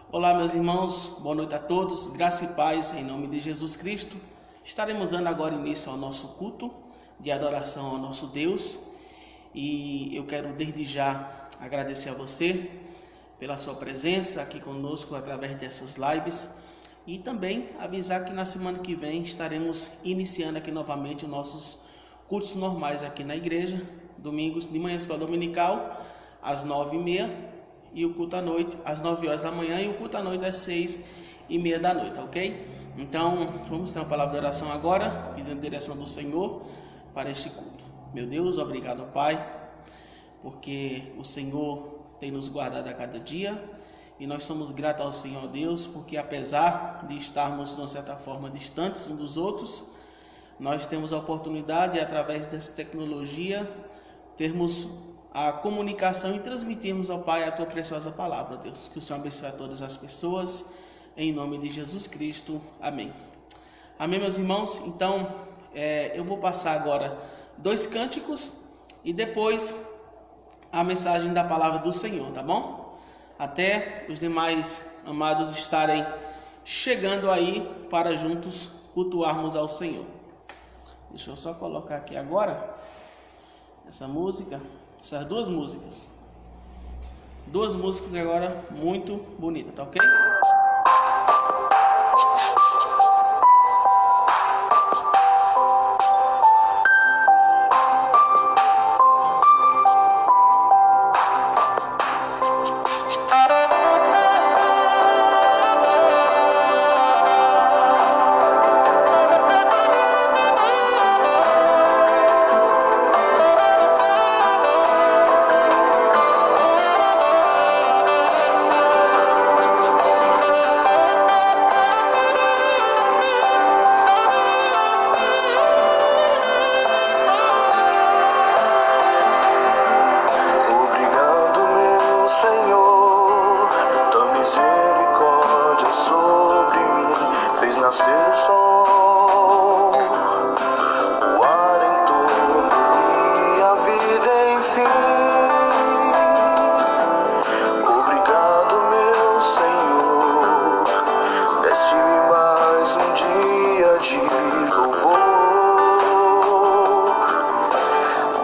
Olá, meus irmãos, boa noite a todos, graça e paz em nome de Jesus Cristo. Estaremos dando agora início ao nosso culto de adoração ao nosso Deus e eu quero desde já agradecer a você pela sua presença aqui conosco através dessas lives e também avisar que na semana que vem estaremos iniciando aqui novamente os nossos cultos normais aqui na igreja, domingos de manhã, escola dominical, às 9h30. E o culto à noite às 9 horas da manhã e o culto à noite às 6h30 da noite, ok? Então, vamos ter uma palavra de oração agora, pedindo a direção do Senhor para este culto. Meu Deus, obrigado, Pai, porque o Senhor tem nos guardado a cada dia e nós somos gratos ao Senhor Deus, porque apesar de estarmos, de uma certa forma, distantes uns dos outros, nós temos a oportunidade, através dessa tecnologia, termos a comunicação e transmitirmos ao Pai a Tua preciosa palavra, Deus. Que o Senhor abençoe a todas as pessoas, em nome de Jesus Cristo. Amém. Amém, meus irmãos? Então, eu vou passar agora 2 cânticos e depois a mensagem da palavra do Senhor, tá bom? Até os demais amados estarem chegando aí para juntos cultuarmos ao Senhor. Deixa eu só colocar aqui agora essa música. Essas duas músicas agora muito bonitas, tá ok?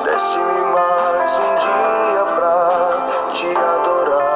Deste-me mais um dia pra te adorar.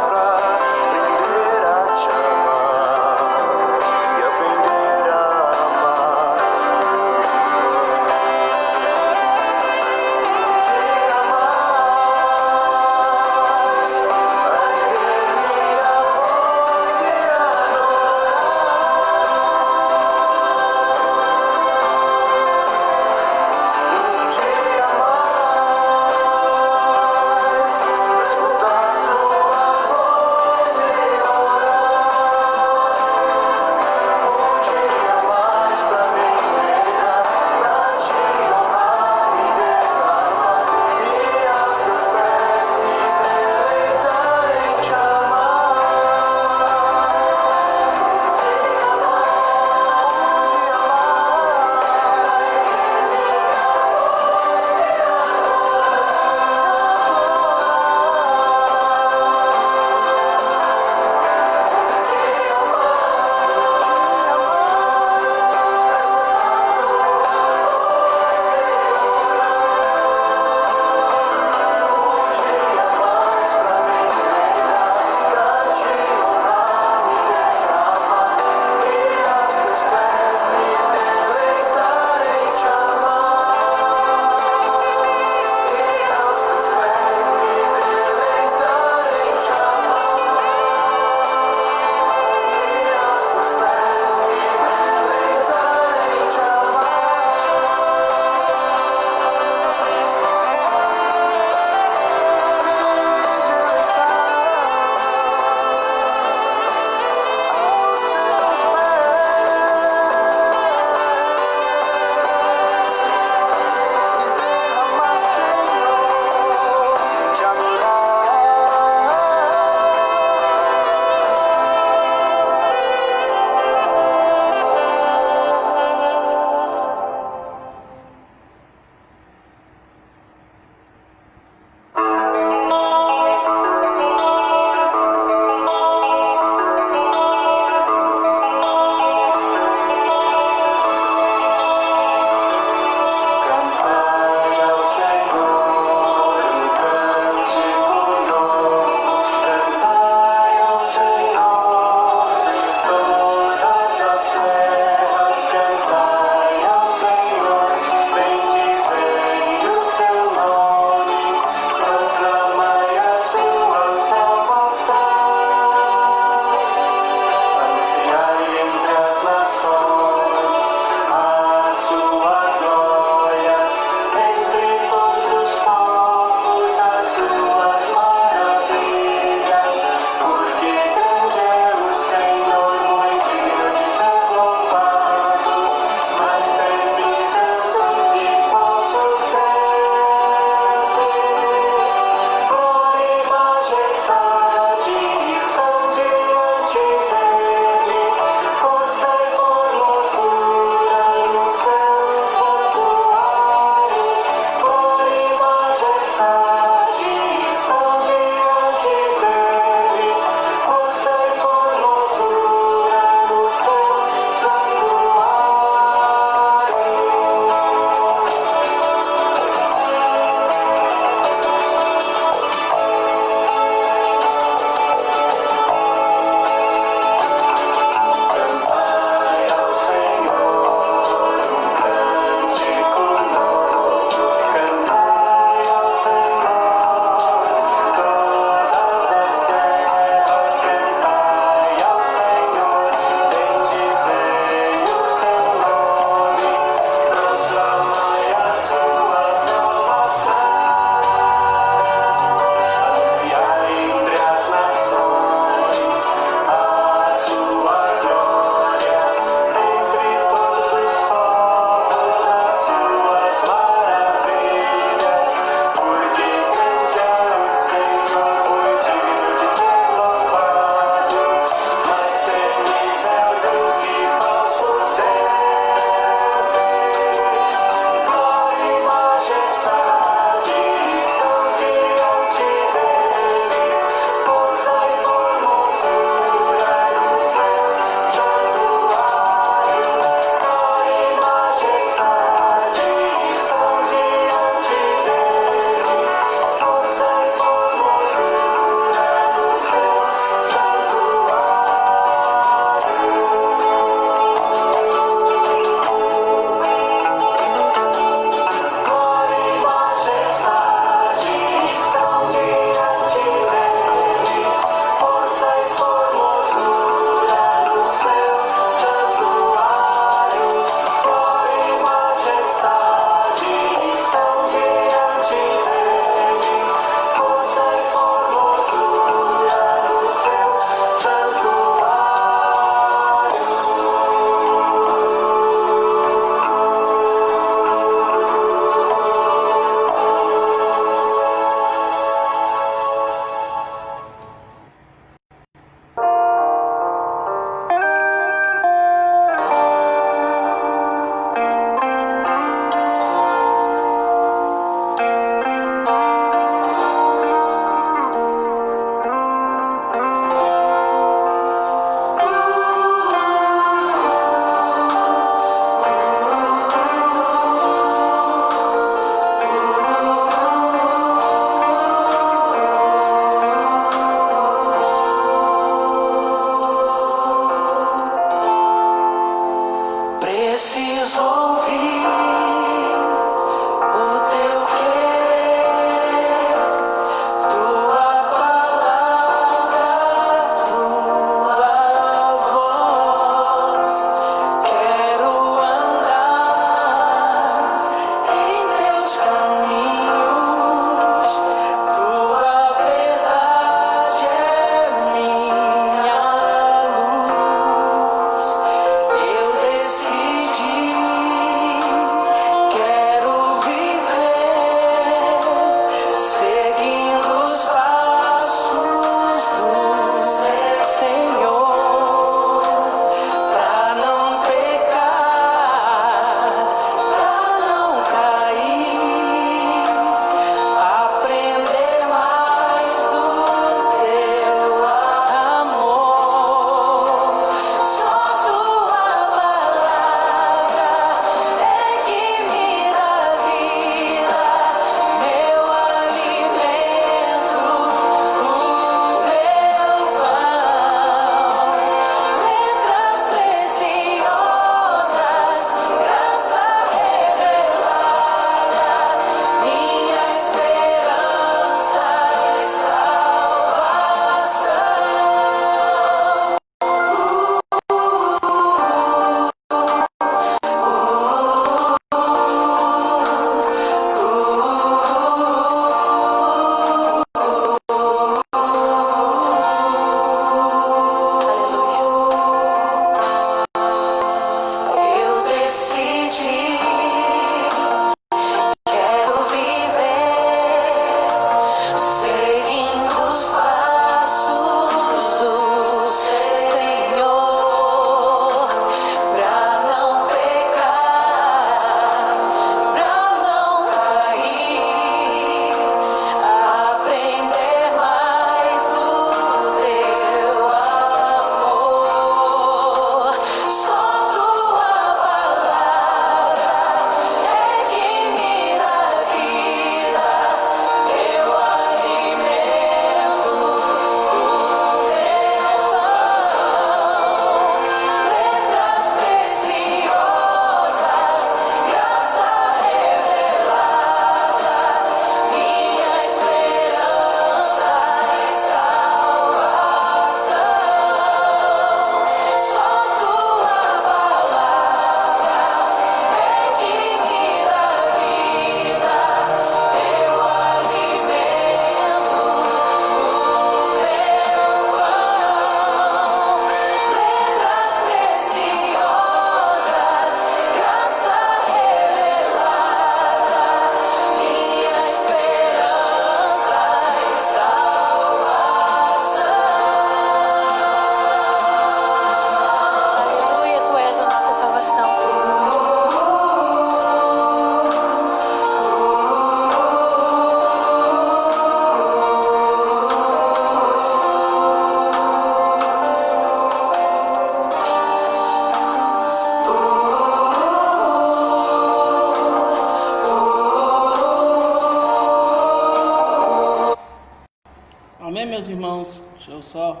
Amém, meus irmãos? Deixa eu só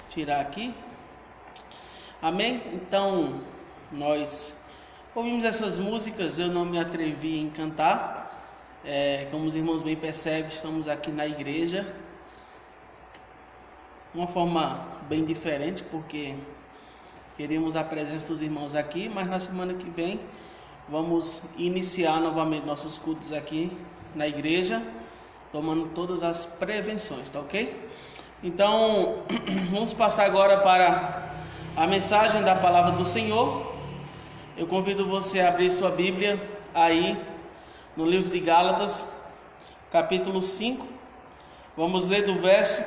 tirar aqui. Amém? Então, nós ouvimos essas músicas, eu não me atrevi a cantar. Como os irmãos bem percebem, estamos aqui na igreja. Uma forma bem diferente, porque queremos a presença dos irmãos aqui, mas na semana que vem vamos iniciar novamente nossos cultos aqui na igreja, tomando todas as prevenções, tá ok? Então, vamos passar agora para a mensagem da palavra do Senhor. Eu convido você a abrir sua Bíblia aí no livro de Gálatas, capítulo 5. Vamos ler do verso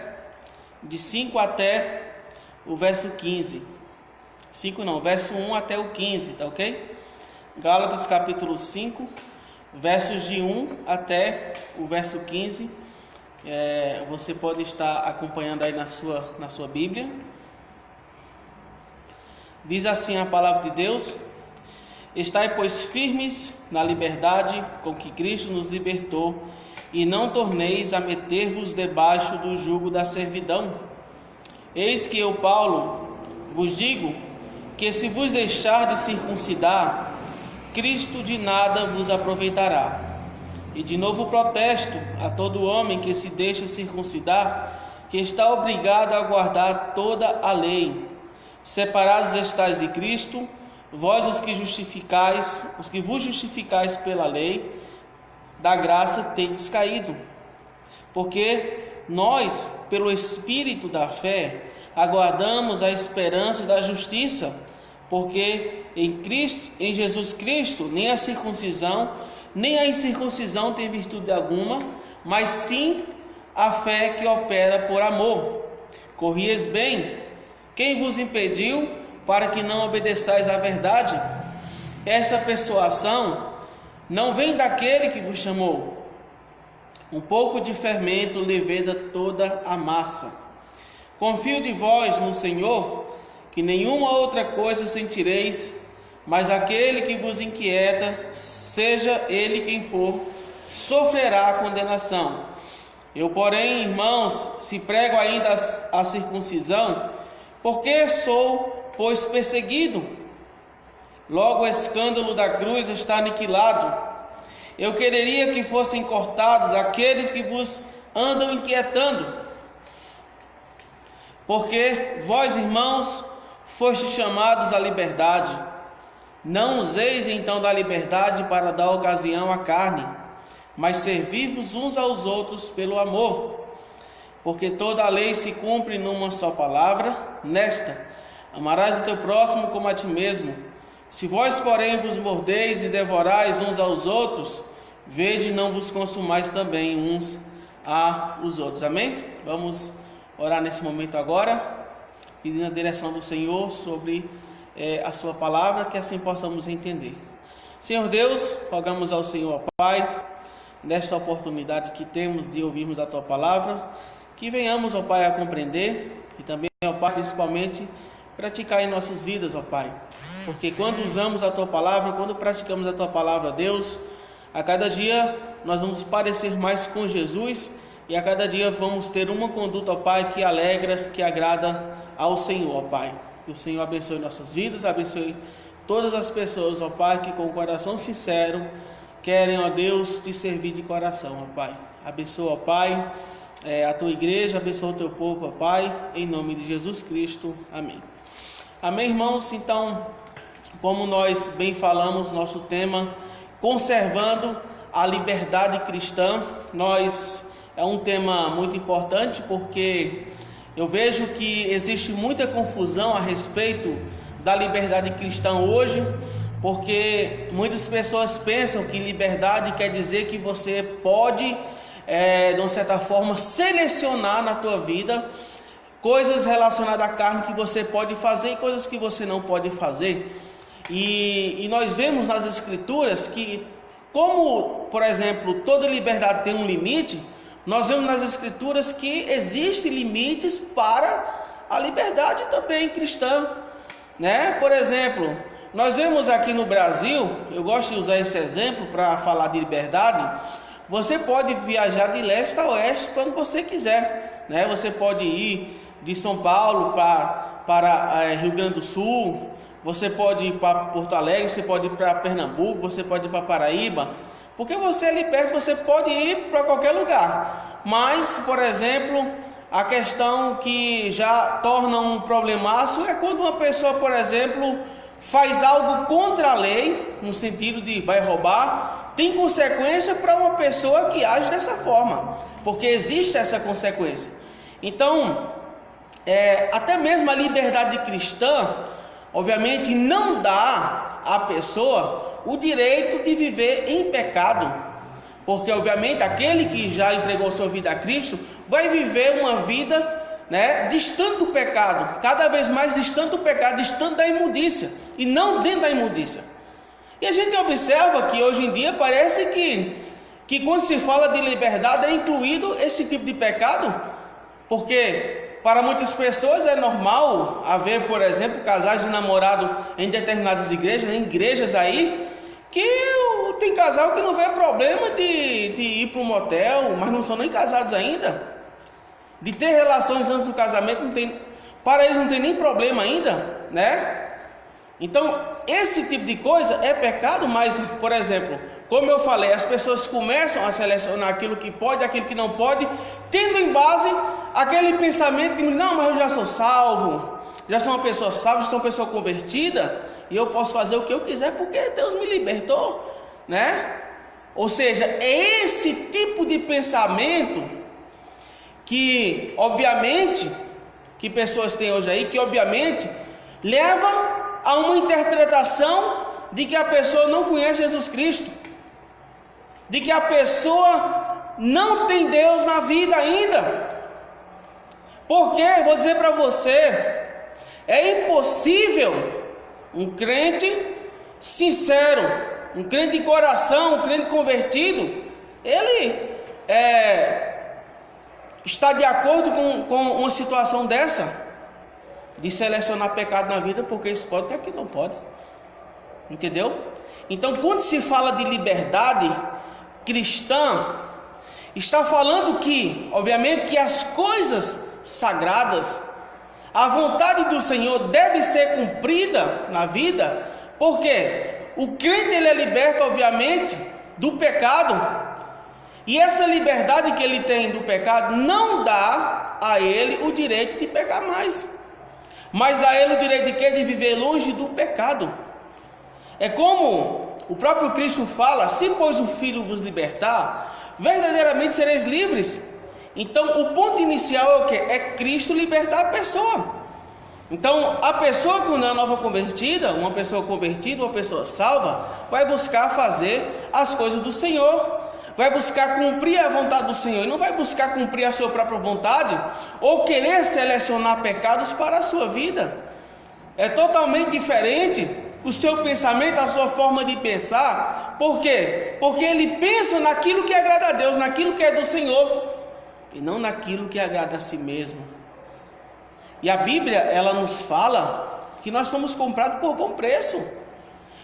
de 5 até o verso 15. Verso 1 até o 15, tá ok? Gálatas capítulo 5, versos de 1 até o verso 15. Você pode estar acompanhando aí na sua Bíblia. Diz assim a palavra de Deus: Estai, pois, firmes na liberdade com que Cristo nos libertou, e não torneis a meter-vos debaixo do jugo da servidão. Eis que eu, Paulo, vos digo que se vos deixar de circuncidar, Cristo de nada vos aproveitará. E de novo protesto a todo homem que se deixa circuncidar, que está obrigado a guardar toda a lei. Separados estáis de Cristo, vós os que vos justificais pela lei, da graça tendes caído. Porque nós, pelo Espírito da fé, aguardamos a esperança da justiça, porque em Jesus Cristo nem a circuncisão nem a incircuncisão tem virtude alguma, mas sim a fé que opera por amor. Corrieis bem, quem vos impediu para que não obedeçais à verdade? Esta persuasão não vem daquele que vos chamou. Um pouco de fermento leveda toda a massa. Confio de vós no Senhor, que nenhuma outra coisa sentireis, mas aquele que vos inquieta, seja ele quem for, sofrerá a condenação. Eu, porém, irmãos, se prego ainda a circuncisão, porque sou, pois, perseguido. Logo o escândalo da cruz está aniquilado. Eu quereria que fossem cortados aqueles que vos andam inquietando. Porque vós, irmãos, fostes chamados à liberdade. Não useis então da liberdade para dar ocasião à carne, mas servi-vos uns aos outros pelo amor. Porque toda a lei se cumpre numa só palavra, nesta: amarás o teu próximo como a ti mesmo. Se vós, porém, vos mordeis e devorais uns aos outros, vede, não vos consumais também uns aos outros. Amém? Vamos orar nesse momento agora, pedindo a direção do Senhor sobre a sua palavra, que assim possamos entender. Senhor Deus, rogamos ao Senhor, Pai, nesta oportunidade que temos de ouvirmos a tua palavra, que venhamos, ó Pai, a compreender e também, ó Pai, principalmente praticar em nossas vidas, ó Pai, porque quando usamos a tua palavra, quando praticamos a tua palavra, Deus, a cada dia nós vamos parecer mais com Jesus e a cada dia vamos ter uma conduta, ó Pai, que alegra, que agrada ao Senhor, ó Pai. Que o Senhor abençoe nossas vidas, abençoe todas as pessoas, ó Pai, que com o coração sincero querem, ó Deus, te servir de coração, ó Pai. Abençoa, ó Pai, a tua igreja, abençoa o teu povo, ó Pai, em nome de Jesus Cristo. Amém. Amém, irmãos? Então, como nós bem falamos, nosso tema, conservando a liberdade cristã, é um tema muito importante, porque eu vejo que existe muita confusão a respeito da liberdade cristã hoje, porque muitas pessoas pensam que liberdade quer dizer que você pode, de uma certa forma, selecionar na tua vida coisas relacionadas à carne que você pode fazer e coisas que você não pode fazer. E nós vemos nas Escrituras que, como, por exemplo, toda liberdade tem um limite, nós vemos nas Escrituras que existem limites para a liberdade também cristã, né? Por exemplo, nós vemos aqui no Brasil, eu gosto de usar esse exemplo para falar de liberdade. Você pode viajar de leste a oeste quando você quiser. né? Você pode ir de São Paulo para Rio Grande do Sul, você pode ir para Porto Alegre, você pode ir para Pernambuco, você pode ir para Paraíba, porque você ali perto, você pode ir para qualquer lugar. Mas, por exemplo, a questão que já torna um problemaço é quando uma pessoa, por exemplo, faz algo contra a lei, no sentido de vai roubar, tem consequência para uma pessoa que age dessa forma, porque existe essa consequência. Então, até mesmo a liberdade cristã, obviamente, não dá à pessoa o direito de viver em pecado, porque obviamente aquele que já entregou sua vida a Cristo vai viver uma vida, né, distante do pecado, cada vez mais distante do pecado, distante da imundícia, e não dentro da imundícia. E a gente observa que hoje em dia parece que quando se fala de liberdade é incluído esse tipo de pecado, porque para muitas pessoas é normal haver, por exemplo, casais de namorado em determinadas igrejas, em igrejas aí, que tem casal que não vê problema de ir para um motel, mas não são nem casados ainda, de ter relações antes do casamento, para eles não tem nem problema ainda, né? Então, esse tipo de coisa é pecado, mas, por exemplo, como eu falei, as pessoas começam a selecionar aquilo que pode, aquilo que não pode, tendo em base aquele pensamento que, não, mas eu já sou salvo, já sou uma pessoa salva, já sou uma pessoa convertida, e eu posso fazer o que eu quiser porque Deus me libertou, né? Ou seja, é esse tipo de pensamento que, obviamente, que pessoas têm hoje aí, que obviamente leva a uma interpretação de que a pessoa não conhece Jesus Cristo, de que a pessoa não tem Deus na vida ainda. Porque, vou dizer para você, é impossível um crente sincero, um crente de coração, um crente convertido, ele está de acordo com uma situação dessa, de selecionar pecado na vida, porque isso pode, que aquilo não pode. Entendeu? Então, quando se fala de liberdade cristã, está falando que, obviamente, que as coisas sagradas, a vontade do Senhor deve ser cumprida na vida, porque o crente ele é liberto, obviamente, do pecado, e essa liberdade que ele tem do pecado não dá a ele o direito de pecar mais, mas dá a ele o direito de quê? De viver longe do pecado. É como o próprio Cristo fala: se pois o Filho vos libertar, verdadeiramente sereis livres. Então o ponto inicial é o quê? É Cristo libertar a pessoa. Então a pessoa que não é nova convertida, uma pessoa convertida, uma pessoa salva, vai buscar fazer as coisas do Senhor, vai buscar cumprir a vontade do Senhor, e não vai buscar cumprir a sua própria vontade, ou querer selecionar pecados para a sua vida. É totalmente diferente o seu pensamento, a sua forma de pensar. Por quê? Porque ele pensa naquilo que agrada a Deus, naquilo que é do Senhor, e não naquilo que agrada a si mesmo. E a Bíblia, ela nos fala que nós fomos comprados por bom preço.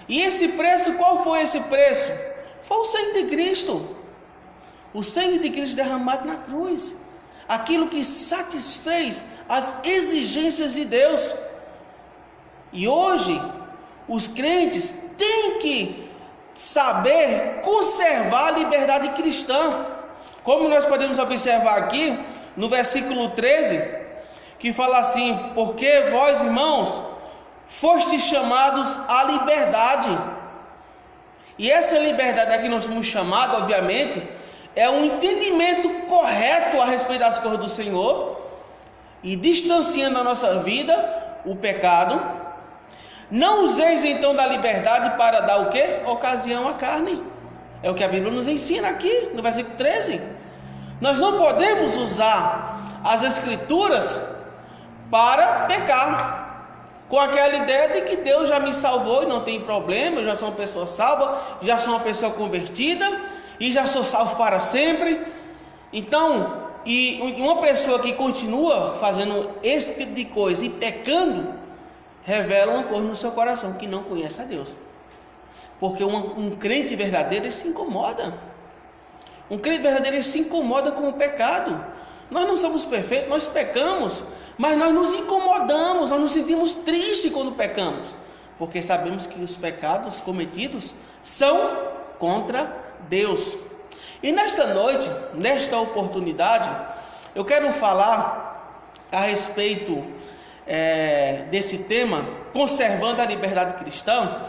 E esse preço, qual foi esse preço? Foi o sangue de Cristo. O sangue de Cristo derramado na cruz. Aquilo que satisfez as exigências de Deus. E hoje, os crentes têm que saber conservar a liberdade cristã. Como nós podemos observar aqui no versículo 13, que fala assim: porque vós, irmãos, fostes chamados à liberdade. E essa liberdade a que nós somos chamados, obviamente, é um entendimento correto a respeito das coisas do Senhor, e distanciando da nossa vida o pecado. Não useis então da liberdade para dar o quê? Ocasião à carne. É o que a Bíblia nos ensina aqui no versículo 13. Nós não podemos usar as Escrituras para pecar, com aquela ideia de que Deus já me salvou e não tem problema, eu já sou uma pessoa salva, já sou uma pessoa convertida e já sou salvo para sempre. Então, e uma pessoa que continua fazendo esse tipo de coisa e pecando, revela uma coisa no seu coração, que não conhece a Deus. Porque um crente verdadeiro, ele se incomoda. Um crente verdadeiro, ele se incomoda com o pecado. Nós não somos perfeitos, nós pecamos, mas nós nos incomodamos, nós nos sentimos tristes quando pecamos, porque sabemos que os pecados cometidos são contra Deus. E nesta noite, nesta oportunidade, eu quero falar a respeito desse tema, conservando a liberdade cristã,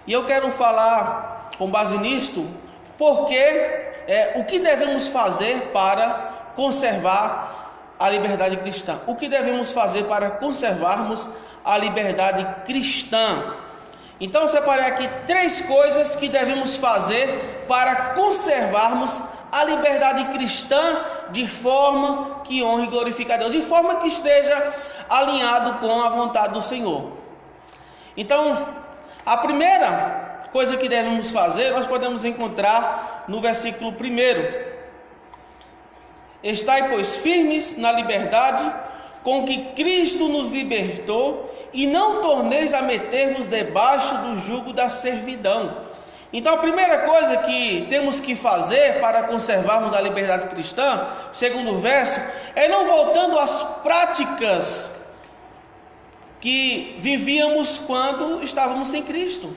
e eu quero falar com base nisto, porque o que devemos fazer para conservar a liberdade cristã? O que devemos fazer para conservarmos a liberdade cristã? Então eu separei aqui 3 coisas que devemos fazer para conservarmos a liberdade cristã de forma que honre e glorifique a Deus, de forma que esteja alinhado com a vontade do Senhor. Então, a primeira coisa que devemos fazer, nós podemos encontrar no versículo 1. Estai, pois, firmes na liberdade com que Cristo nos libertou, e não torneis a meter-vos debaixo do jugo da servidão. Então a primeira coisa que temos que fazer para conservarmos a liberdade cristã, segundo o verso, é não voltando às práticas que vivíamos quando estávamos sem Cristo.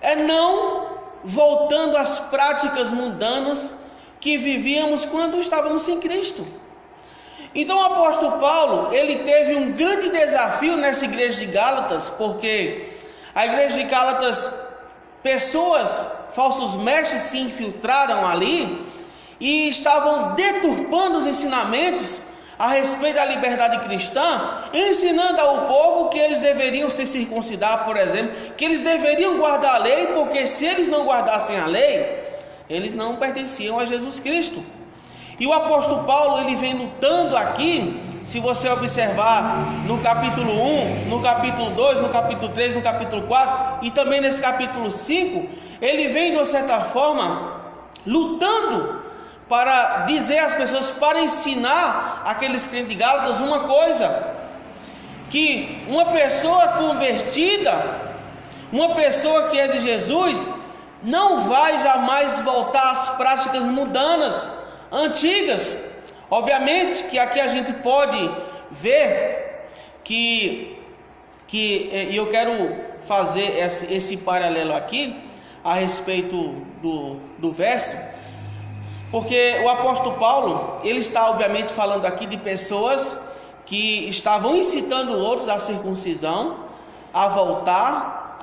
É não voltando às práticas mundanas que vivíamos quando estávamos sem Cristo. Então o apóstolo Paulo, ele teve um grande desafio nessa igreja de Gálatas, porque a igreja de Gálatas, pessoas, falsos mestres se infiltraram ali e estavam deturpando os ensinamentos a respeito da liberdade cristã, ensinando ao povo que eles deveriam se circuncidar, por exemplo, que eles deveriam guardar a lei, porque se eles não guardassem a lei, eles não pertenciam a Jesus Cristo. E o apóstolo Paulo, ele vem lutando aqui, se você observar no capítulo 1, no capítulo 2, no capítulo 3, no capítulo 4 e também nesse capítulo 5, ele vem de uma certa forma lutando para dizer às pessoas, para ensinar aqueles crentes de Gálatas uma coisa, que uma pessoa convertida, uma pessoa que é de Jesus, não vai jamais voltar às práticas mundanas, antigas. Obviamente que aqui a gente pode ver que eu quero fazer esse paralelo aqui a respeito do verso, porque o apóstolo Paulo, ele está obviamente falando aqui de pessoas que estavam incitando outros à circuncisão, a voltar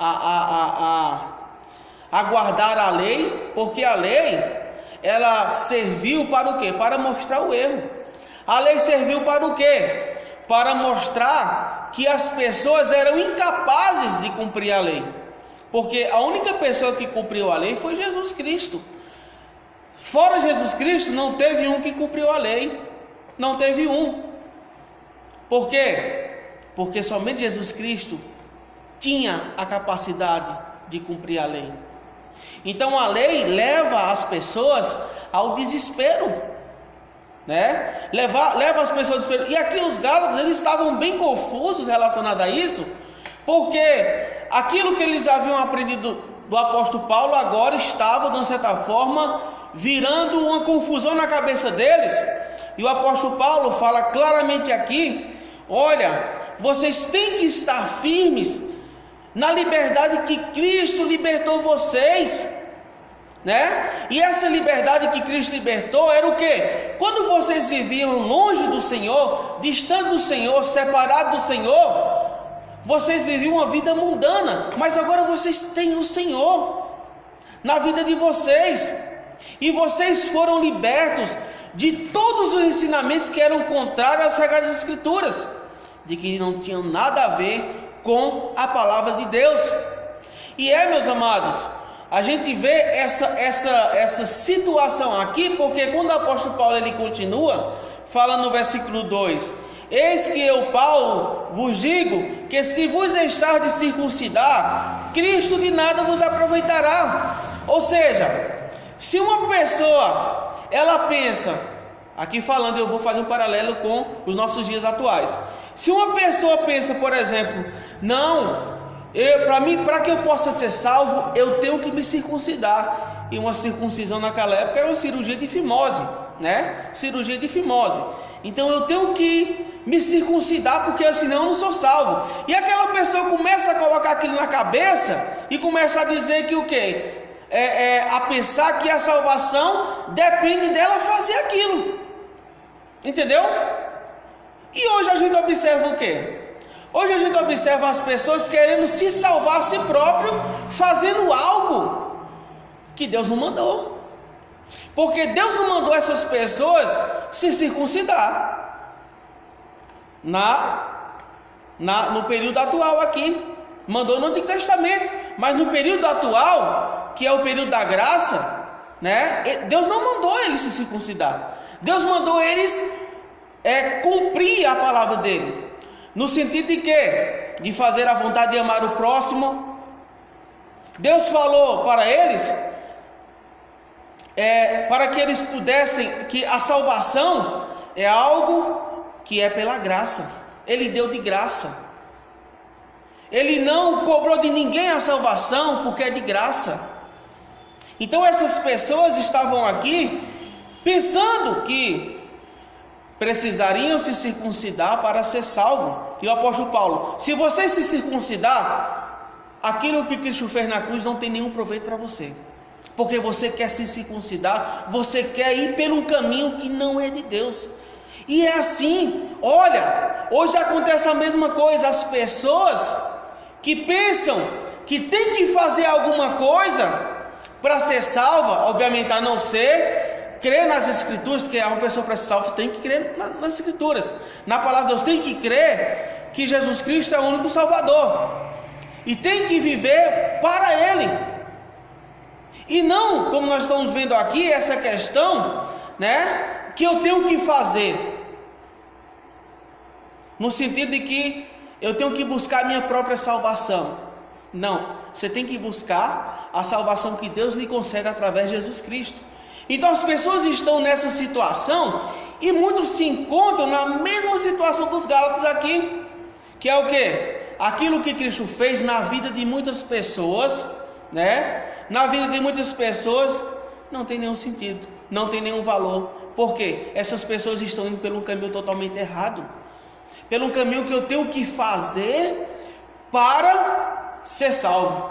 a guardar a lei, porque a lei, ela serviu para o quê? Para mostrar o erro. A lei serviu para o quê? Para mostrar que as pessoas eram incapazes de cumprir a lei, porque a única pessoa que cumpriu a lei foi Jesus Cristo. Fora Jesus Cristo, não teve um que cumpriu a lei, não teve um. Por quê? Porque somente Jesus Cristo tinha a capacidade de cumprir a lei. Então a lei leva as pessoas ao desespero, né? Leva as pessoas ao desespero. E aqui os Gálatas, eles estavam bem confusos relacionados a isso, porque aquilo que eles haviam aprendido do apóstolo Paulo agora estava, de uma certa forma, virando uma confusão na cabeça deles. E o apóstolo Paulo fala claramente aqui: olha, vocês têm que estar firmes na liberdade que Cristo libertou vocês, né? E essa liberdade que Cristo libertou era o quê? Quando vocês viviam longe do Senhor, distante do Senhor, separados do Senhor, vocês viviam uma vida mundana, mas agora vocês têm o Senhor na vida de vocês, e vocês foram libertos de todos os ensinamentos que eram contrários às Sagradas Escrituras, de que não tinham nada a ver com a palavra de Deus. E meus amados, a gente vê essa situação aqui, porque quando o apóstolo Paulo ele continua, fala no versículo 2: eis que eu, Paulo, vos digo que se vos deixar de circuncidar, Cristo de nada vos aproveitará. Ou seja, se uma pessoa, ela pensa, aqui falando, eu vou fazer um paralelo com os nossos dias atuais. Se uma pessoa pensa, por exemplo, não, para que eu possa ser salvo, eu tenho que me circuncidar. E uma circuncisão naquela época era uma cirurgia de fimose, né? Cirurgia de fimose. Então eu tenho que me circuncidar, porque senão eu não sou salvo. E aquela pessoa começa a colocar aquilo na cabeça e começa a dizer que o quê? A pensar que a salvação depende dela fazer aquilo. Entendeu? E hoje a gente observa o quê? Hoje a gente observa as pessoas querendo se salvar a si próprio, fazendo algo que Deus não mandou. Porque Deus não mandou essas pessoas se circuncidar no período atual aqui. Mandou no Antigo Testamento, mas no período atual, que é o período da graça, né? Deus não mandou eles se circuncidar. Deus mandou eles cumprir a palavra dele. No sentido de quê? De fazer a vontade de amar o próximo. Deus falou para eles, para que eles pudessem, que a salvação é algo que é pela graça. Ele deu de graça. Ele não cobrou de ninguém a salvação, porque é de graça. Então essas pessoas estavam aqui pensando que precisariam se circuncidar para ser salvo. E o apóstolo Paulo: se você se circuncidar, aquilo que Cristo fez na cruz não tem nenhum proveito para você. Porque você quer se circuncidar, você quer ir por um caminho que não é de Deus. E é assim, olha, hoje acontece a mesma coisa. As pessoas que pensam que tem que fazer alguma coisa para ser salva, obviamente a não ser crer nas Escrituras, que uma pessoa para ser salva tem que crer nas Escrituras, na palavra de Deus, tem que crer que Jesus Cristo é o único Salvador, e tem que viver para Ele, e não, como nós estamos vendo aqui, essa questão, né, que eu tenho que fazer, no sentido de que eu tenho que buscar a minha própria salvação. Não, você tem que buscar a salvação que Deus lhe concede através de Jesus Cristo. Então as pessoas estão nessa situação, e muitos se encontram na mesma situação dos Gálatas aqui, que é o quê? Aquilo que Cristo fez na vida de muitas pessoas, né? Na vida de muitas pessoas não tem nenhum sentido, não tem nenhum valor. Por quê? Essas pessoas estão indo pelo um caminho totalmente errado, pelo caminho que eu tenho que fazer para ser salvo.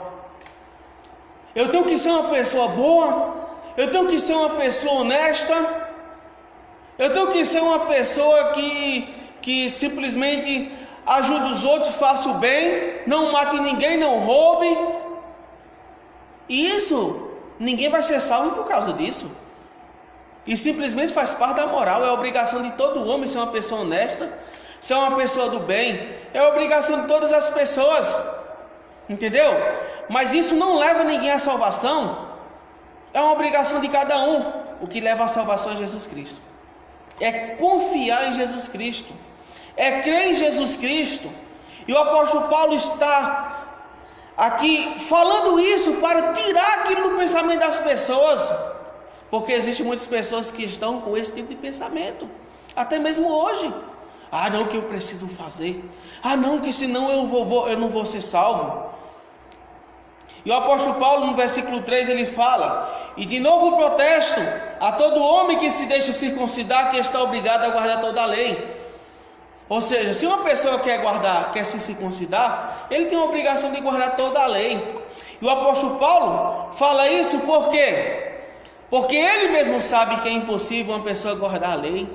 Eu tenho que ser uma pessoa boa, eu tenho que ser uma pessoa honesta, eu tenho que ser uma pessoa que simplesmente ajude os outros, faça o bem, não mate ninguém, não roube. E isso, ninguém vai ser salvo por causa disso. E simplesmente faz parte da moral, é a obrigação de todo homem ser uma pessoa honesta, ser uma pessoa do bem, é a obrigação de todas as pessoas, entendeu? Mas isso não leva ninguém à salvação, é uma obrigação de cada um. O que leva à salvação é Jesus Cristo, é confiar em Jesus Cristo, é crer em Jesus Cristo. E o apóstolo Paulo está aqui falando isso para tirar aquilo do pensamento das pessoas, porque existem muitas pessoas que estão com esse tipo de pensamento, até mesmo hoje. Ah, não, que eu preciso fazer. Ah, não, que senão eu não vou ser salvo. E o apóstolo Paulo, no versículo 3, ele fala: e de novo protesto a todo homem que se deixa circuncidar, que está obrigado a guardar toda a lei. Ou seja, se uma pessoa quer se circuncidar, ele tem a obrigação de guardar toda a lei. E o apóstolo Paulo fala isso por quê? Porque ele mesmo sabe que é impossível uma pessoa guardar a lei.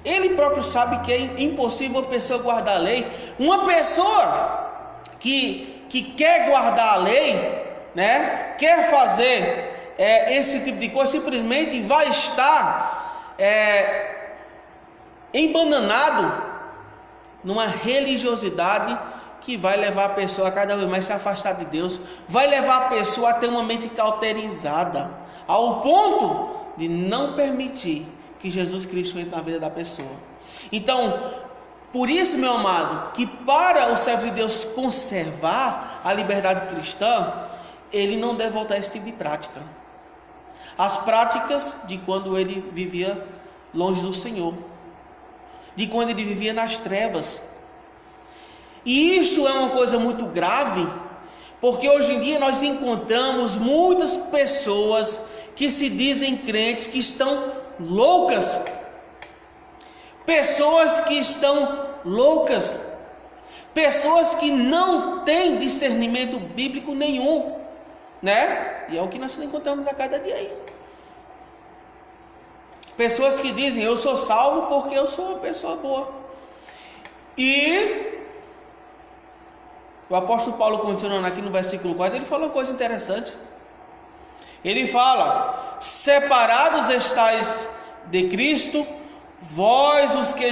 Ele próprio sabe que é impossível uma pessoa guardar a lei. Uma pessoa que quer guardar a lei, né, quer fazer esse tipo de coisa, simplesmente vai estar embananado numa religiosidade que vai levar a pessoa a cada vez mais se afastar de Deus, vai levar a pessoa a ter uma mente cauterizada, ao ponto de não permitir que Jesus Cristo entre na vida da pessoa. Então, por isso, meu amado, que para o servo de Deus conservar a liberdade cristã, ele não deve voltar a esse tipo de prática. As práticas de quando ele vivia longe do Senhor, de quando ele vivia nas trevas. E isso é uma coisa muito grave, porque hoje em dia nós encontramos muitas pessoas que se dizem crentes, que estão loucas. Pessoas que estão loucas. Pessoas que não têm discernimento bíblico nenhum, né? E é o que nós encontramos a cada dia aí. Pessoas que dizem, eu sou salvo porque eu sou uma pessoa boa. E o apóstolo Paulo, continuando aqui no versículo 4, ele fala uma coisa interessante. Ele fala, separados estáis de Cristo, vós os que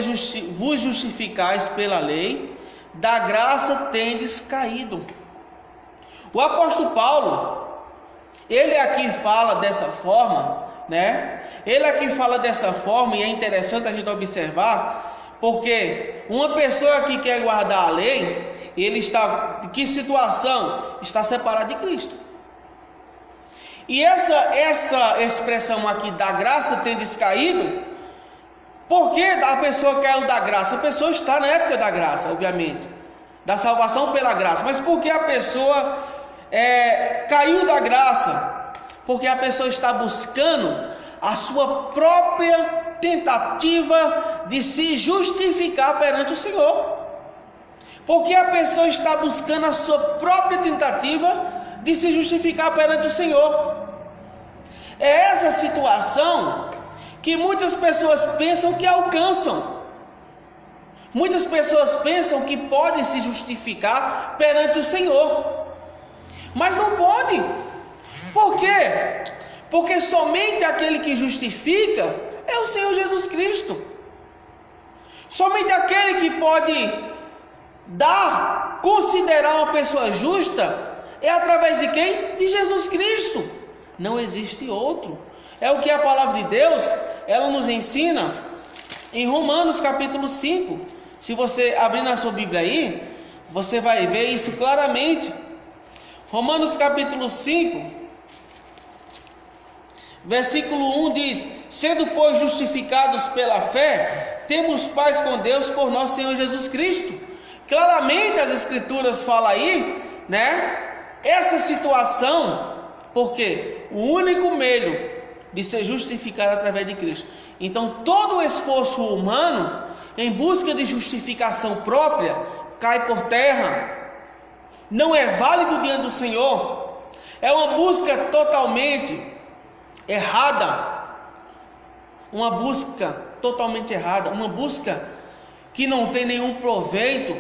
vos justificais pela lei, da graça tendes caído. O apóstolo Paulo, ele aqui fala dessa forma, né? Ele aqui fala dessa forma, e é interessante a gente observar, porque uma pessoa que quer guardar a lei, ele está, em que situação? Está separado de Cristo. E essa expressão aqui, da graça tendes caído, por que a pessoa caiu da graça? A pessoa está na época da graça, obviamente, da salvação pela graça. Mas por que a pessoa caiu da graça? Porque a pessoa está buscando a sua própria tentativa de se justificar perante o Senhor. Porque a pessoa está buscando a sua própria tentativa de se justificar perante o Senhor. É essa situação que muitas pessoas pensam que alcançam. Muitas pessoas pensam que podem se justificar perante o Senhor, mas não pode. Por quê? Porque somente aquele que justifica é o Senhor Jesus Cristo. Somente aquele que pode considerar uma pessoa justa é através de quem? De Jesus Cristo. Não existe outro. É o que a palavra de Deus, ela nos ensina em Romanos capítulo 5. Se você abrir na sua Bíblia aí, você vai ver isso claramente. Romanos capítulo 5, versículo 1 diz: sendo, pois, justificados pela fé, temos paz com Deus por nosso Senhor Jesus Cristo. Claramente as Escrituras falam aí, né? Essa situação, porque o único meio de ser justificado através de Cristo. Então todo o esforço humano em busca de justificação própria cai por terra. Não é válido diante do Senhor. É uma busca totalmente errada. Uma busca totalmente errada. Uma busca que não tem nenhum proveito,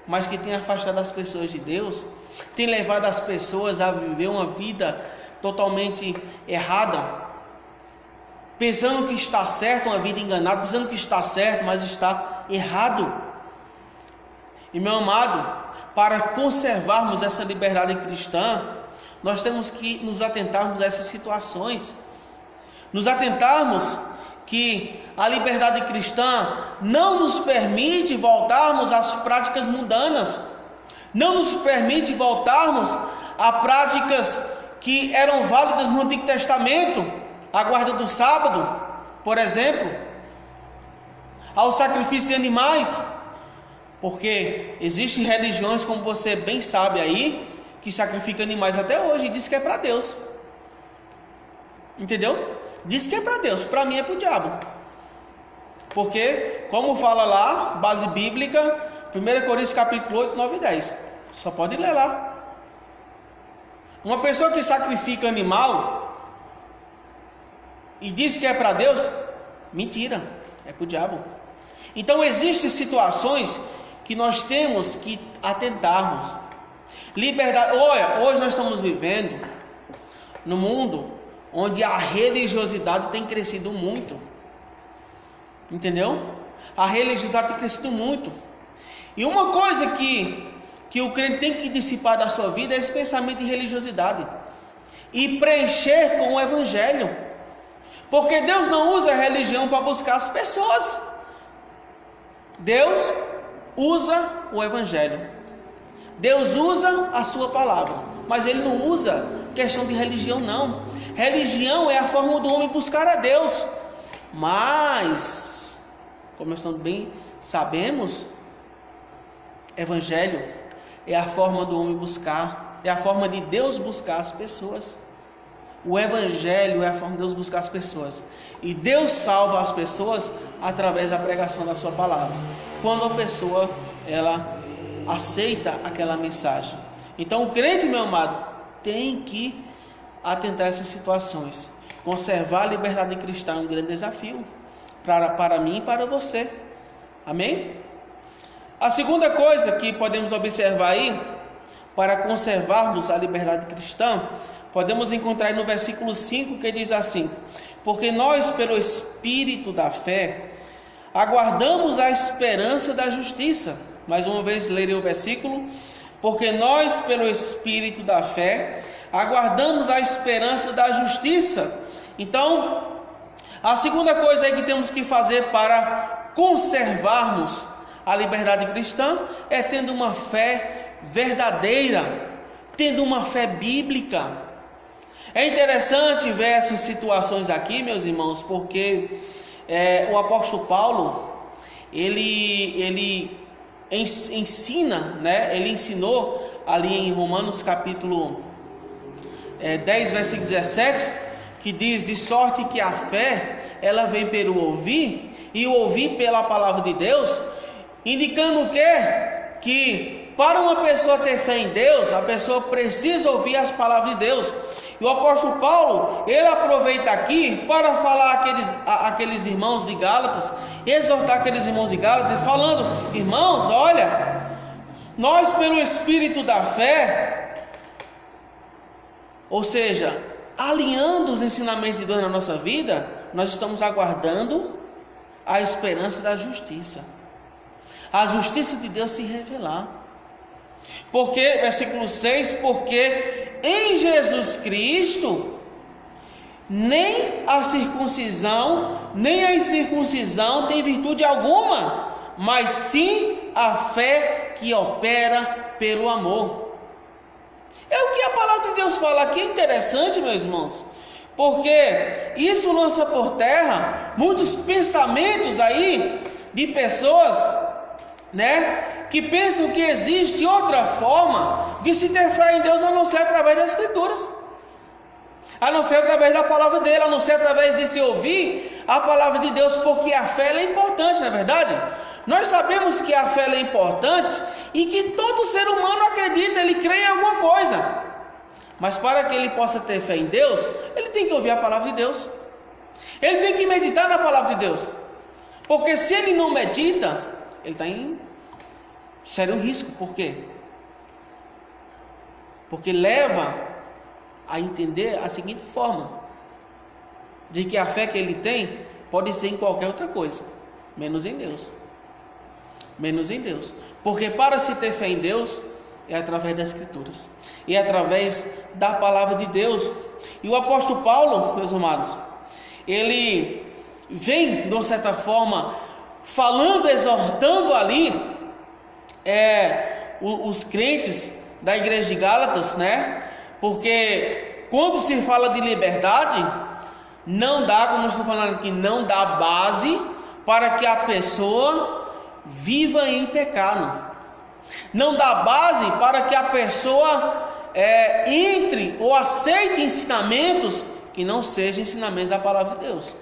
mas que tem afastado as pessoas de Deus. Tem levado as pessoas a viver uma vida totalmente errada, pensando que está certo, uma vida enganada, pensando que está certo, mas está errado. E meu amado, para conservarmos essa liberdade cristã, nós temos que nos atentarmos a essas situações, nos atentarmos que a liberdade cristã não nos permite voltarmos às práticas mundanas, não nos permite voltarmos a práticas que eram válidas no Antigo Testamento, a guarda do sábado, por exemplo, ao sacrifício de animais, porque existem religiões, como você bem sabe aí, que sacrificam animais até hoje e diz que é para Deus. Entendeu? Diz que é para Deus, para mim é para o diabo. Porque, como fala lá, base bíblica, 1 Coríntios capítulo 8, 9 e 10. Só pode ler lá. Uma pessoa que sacrifica animal e diz que é para Deus, mentira, é para o diabo. Então existem situações que nós temos que atentarmos. Liberdade. Olha, hoje nós estamos vivendo no mundo onde a religiosidade tem crescido muito. Entendeu? A religiosidade tem crescido muito. E uma coisa que o crente tem que dissipar da sua vida é esse pensamento de religiosidade e preencher com o evangelho. Porque Deus não usa a religião para buscar as pessoas. Deus usa o evangelho. Deus usa a sua palavra, mas Ele não usa questão de religião não. Religião é a forma do homem buscar a Deus. Mas, como nós bem sabemos, evangelho é a forma do homem buscar, é a forma de Deus buscar as pessoas. O Evangelho é a forma de Deus buscar as pessoas. E Deus salva as pessoas através da pregação da sua palavra. Quando a pessoa, ela aceita aquela mensagem. Então o crente, meu amado, tem que atentar a essas situações. Conservar a liberdade cristã é um grande desafio para mim e para você. Amém? A segunda coisa que podemos observar aí, para conservarmos a liberdade cristã, podemos encontrar no versículo 5, que diz assim: porque nós, pelo Espírito da fé, aguardamos a esperança da justiça. Mais uma vez lerei o versículo. Porque nós, pelo Espírito da fé, aguardamos a esperança da justiça. Então, a segunda coisa aí que temos que fazer para conservarmos a liberdade cristã é tendo uma fé verdadeira, tendo uma fé bíblica. É interessante ver essas situações aqui, meus irmãos, porque o apóstolo Paulo, ele ensina, né? Ele ensinou ali em Romanos capítulo 10, versículo 17, que diz: de sorte que a fé, ela vem pelo ouvir, e o ouvir pela palavra de Deus, indicando o quê? Que para uma pessoa ter fé em Deus, a pessoa precisa ouvir as palavras de Deus. E o apóstolo Paulo, ele aproveita aqui para falar aqueles irmãos de Gálatas, exortar aqueles irmãos de Gálatas, falando: irmãos, olha, nós pelo Espírito da fé, ou seja, alinhando os ensinamentos de Deus na nossa vida, nós estamos aguardando a esperança da justiça, a justiça de Deus se revelar. Porque, versículo 6, porque em Jesus Cristo, nem a circuncisão, nem a incircuncisão tem virtude alguma, mas sim a fé que opera pelo amor. É o que a palavra de Deus fala aqui. É interessante, meus irmãos, porque isso lança por terra muitos pensamentos aí de pessoas, né, que pensam que existe outra forma de se ter fé em Deus a não ser através das Escrituras, a não ser através da palavra dele, a não ser através de se ouvir a palavra de Deus, porque a fé é importante, não é verdade? Nós sabemos que a fé é importante e que todo ser humano acredita, ele crê em alguma coisa, mas para que ele possa ter fé em Deus, ele tem que ouvir a palavra de Deus, ele tem que meditar na palavra de Deus, porque se ele não medita, ele está em sério risco. Por quê? Porque leva a entender a seguinte forma: de que a fé que ele tem pode ser em qualquer outra coisa, menos em Deus. Menos em Deus. Porque para se ter fé em Deus é através das Escrituras, é através da palavra de Deus. E o apóstolo Paulo, meus amados, ele vem de uma certa forma falando, exortando ali os crentes da igreja de Gálatas, né? Porque quando se fala de liberdade, não dá, como nós estamos falando aqui, não dá base para que a pessoa viva em pecado, não dá base para que a pessoa entre ou aceite ensinamentos que não sejam ensinamentos da palavra de Deus.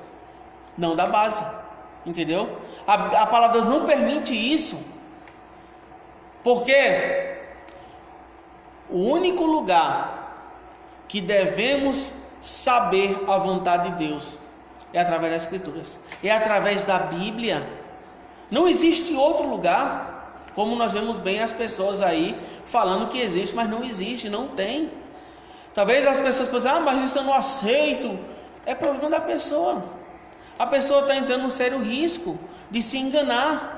Não dá base, entendeu? A palavra de Deus não permite isso, porque o único lugar que devemos saber a vontade de Deus é através das Escrituras, é através da Bíblia. Não existe outro lugar, como nós vemos bem as pessoas aí falando que existe, mas não existe, não tem. Talvez as pessoas pensem: mas isso eu não aceito. É problema da pessoa. A pessoa está entrando num sério risco de se enganar.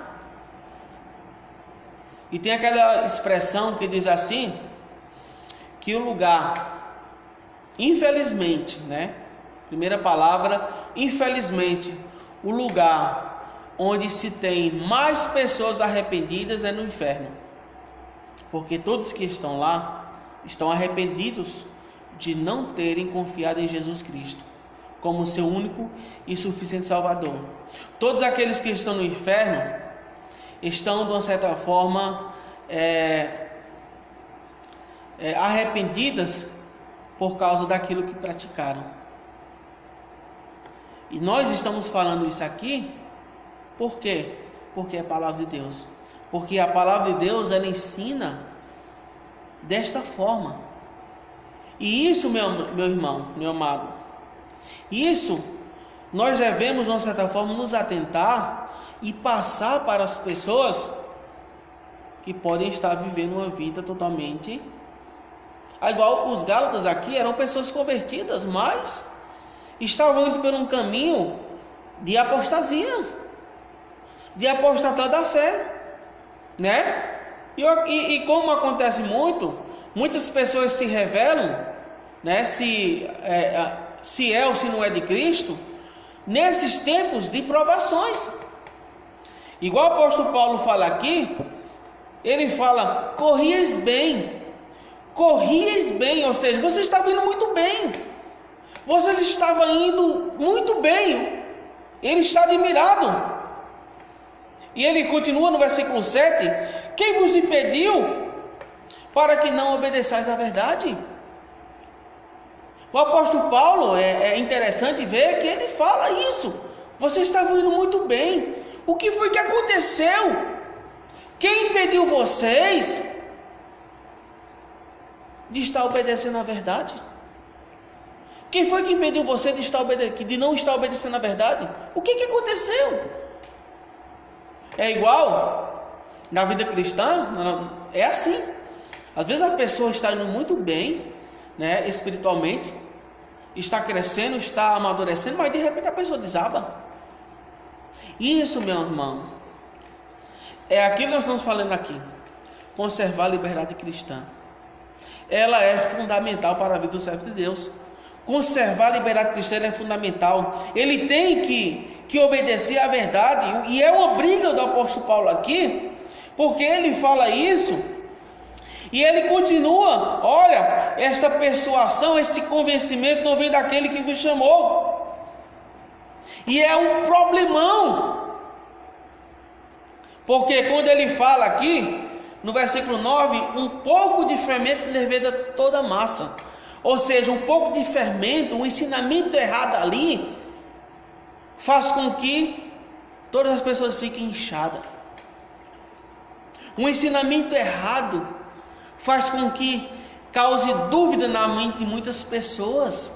E tem aquela expressão que diz assim, que o lugar, infelizmente, né? Primeira palavra, infelizmente, o lugar onde se tem mais pessoas arrependidas é no inferno, porque todos que estão lá estão arrependidos de não terem confiado em Jesus Cristo como seu único e suficiente Salvador. Todos aqueles que estão no inferno estão, de uma certa forma, arrependidas por causa daquilo que praticaram. E nós estamos falando isso aqui, por quê? Porque é a palavra de Deus. Porque a palavra de Deus, ela ensina desta forma. E isso, meu irmão, meu amado, isso nós devemos, de uma certa forma, nos atentar e passar para as pessoas que podem estar vivendo uma vida totalmente... Igual os Gálatas aqui eram pessoas convertidas, mas estavam indo por um caminho de apostasia, de apostatar da fé, né? E como acontece muitas pessoas se revelam, né? Se é ou se não é de Cristo, nesses tempos de provações. Igual o apóstolo Paulo fala aqui, ele fala: corrias bem, ou seja, vocês estavam indo muito bem, vocês estavam indo muito bem, ele está admirado. E ele continua no versículo 7, quem vos impediu para que não obedeçais à verdade? O apóstolo Paulo, é interessante ver que ele fala isso, vocês estavam indo muito bem, o que foi que aconteceu? Quem impediu vocês de estar obedecendo à verdade? Quem foi que impediu você de não estar obedecendo à verdade? O que aconteceu? É igual na vida cristã, é assim. Às vezes a pessoa está indo muito bem, né, espiritualmente, está crescendo, está amadurecendo, mas de repente a pessoa desaba. Isso, meu irmão, é aquilo que nós estamos falando aqui. Conservar a liberdade cristã, ela é fundamental para a vida do servo de Deus. Conservar a liberdade cristã é fundamental. Ele tem que obedecer à verdade, e é uma briga do apóstolo Paulo aqui, porque ele fala isso, e ele continua: olha, esta persuasão, esse convencimento não vem daquele que vos chamou, e é um problemão, porque quando ele fala aqui, no versículo 9, um pouco de fermento leveda toda a massa, ou seja, um pouco de fermento, um ensinamento errado ali, faz com que todas as pessoas fiquem inchadas. Um ensinamento errado faz com que cause dúvida na mente de muitas pessoas.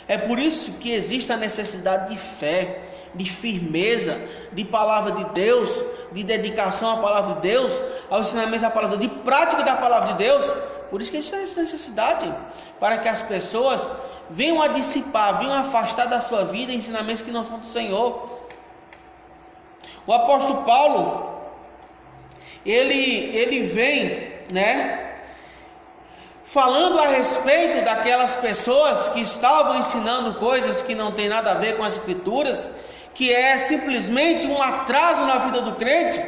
É por isso que existe a necessidade de fé, de firmeza, de palavra de Deus, de dedicação à palavra de Deus, ao ensinamento da palavra, de prática da palavra de Deus. Por isso que existe essa necessidade, para que as pessoas venham a dissipar, venham a afastar da sua vida ensinamentos que não são do Senhor. O apóstolo Paulo, ele vem, né, falando a respeito daquelas pessoas que estavam ensinando coisas que não tem nada a ver com as Escrituras, que é simplesmente um atraso na vida do crente,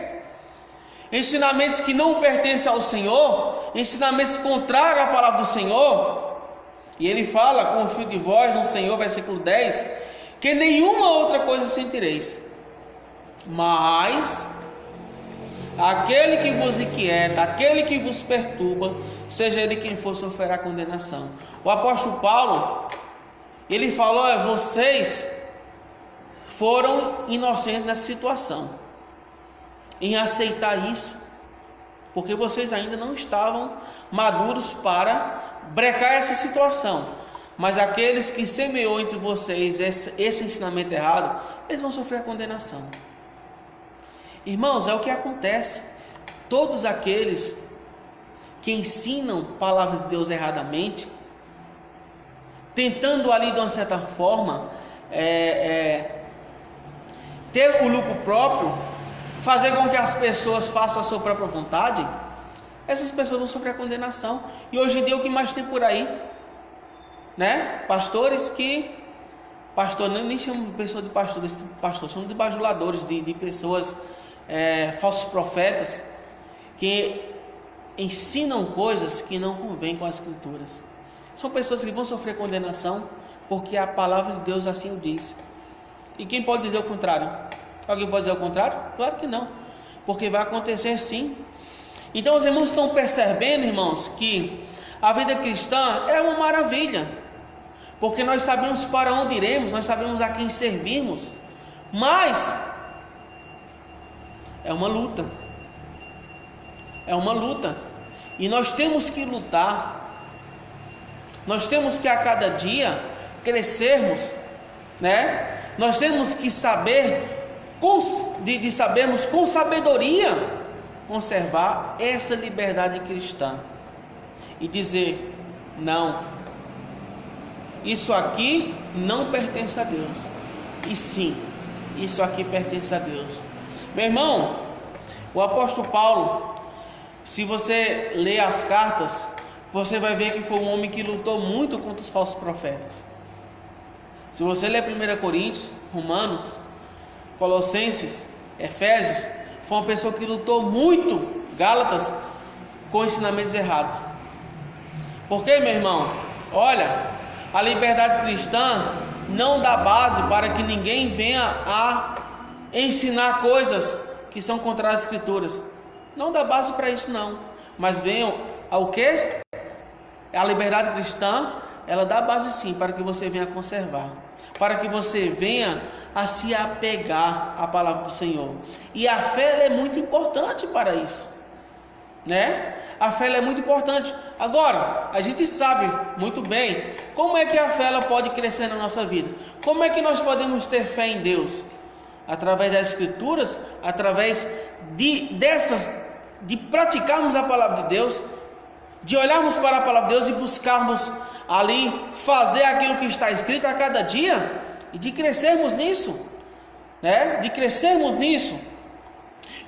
ensinamentos que não pertencem ao Senhor, ensinamentos contrários à palavra do Senhor. E ele fala: confio de vós no Senhor, versículo 10, que nenhuma outra coisa sentireis, mas aquele que vos inquieta, aquele que vos perturba, seja ele quem for, sofrerá condenação. O apóstolo Paulo, ele falou: vocês foram inocentes nessa situação, em aceitar isso, porque vocês ainda não estavam maduros para brecar essa situação. Mas aqueles que semeou entre vocês esse ensinamento errado, eles vão sofrer a condenação. Irmãos, é o que acontece. Todos aqueles que ensinam a palavra de Deus erradamente, tentando ali de uma certa forma ter o lucro próprio, fazer com que as pessoas façam a sua própria vontade, essas pessoas vão sofrer a condenação. E hoje em dia o que mais tem por aí, né? Pastores que... pastor, nem chamo pessoa de pastor, chamo de bajuladores, de pessoas, falsos profetas, que ensinam coisas que não convêm com as Escrituras. São pessoas que vão sofrer condenação, porque a palavra de Deus assim o diz. E quem pode dizer o contrário? Alguém pode dizer o contrário? Claro que não, porque vai acontecer sim. Então os irmãos estão percebendo, irmãos, que A vida cristã é uma maravilha, porque nós sabemos para onde iremos, nós sabemos a quem servimos, mas é uma luta, e nós temos que lutar, nós temos que a cada dia crescermos, né? Nós temos que sabermos com sabedoria conservar essa liberdade cristã e dizer: não, isso aqui não pertence a Deus, e sim, isso aqui pertence a Deus. Meu irmão, o apóstolo Paulo, se você ler as cartas, você vai ver que foi um homem que lutou muito contra os falsos profetas. Se você ler 1 Coríntios, Romanos, Colossenses, Efésios, foi uma pessoa que lutou muito, Gálatas, com ensinamentos errados. Porque, meu irmão, olha, a liberdade cristã não dá base para que ninguém venha a ensinar coisas que são contrárias às Escrituras. Não dá base para isso, não. Mas venham ao quê? A liberdade cristã, ela dá base sim para que você venha conservar, para que você venha a se apegar à palavra do Senhor. E a fé, ela é muito importante para isso, né? A fé, ela é muito importante. Agora, a gente sabe muito bem como é que a fé, ela pode crescer na nossa vida. Como é que nós podemos ter fé em Deus? Através das Escrituras, através de praticarmos a palavra de Deus, de olharmos para a palavra de Deus e buscarmos ali fazer aquilo que está escrito a cada dia, e de crescermos nisso, né? De crescermos nisso.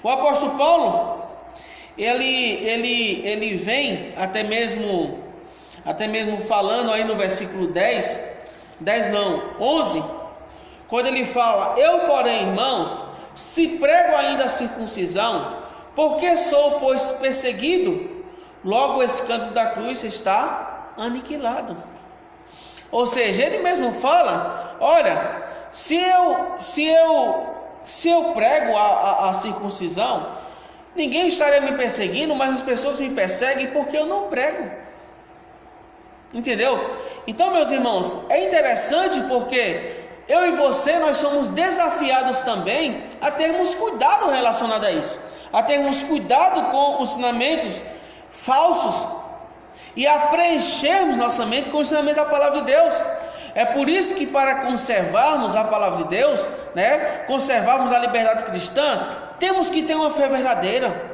O apóstolo Paulo, ele vem até mesmo falando aí no versículo 11, quando ele fala: eu, porém, irmãos, se prego ainda a circuncisão, porque sou, pois, perseguido, logo o escândalo da cruz está aniquilado. Ou seja, ele mesmo fala: olha, se eu prego a circuncisão, ninguém estaria me perseguindo, mas as pessoas me perseguem porque eu não prego. Entendeu? Então, meus irmãos, é interessante porque eu e você, nós somos desafiados também a termos cuidado relacionado a isso, a termos cuidado com os ensinamentos falsos e a preenchermos nossa mente com os ensinamentos da palavra de Deus. É por isso que, para conservarmos a palavra de Deus, né, conservarmos a liberdade cristã, temos que ter uma fé verdadeira,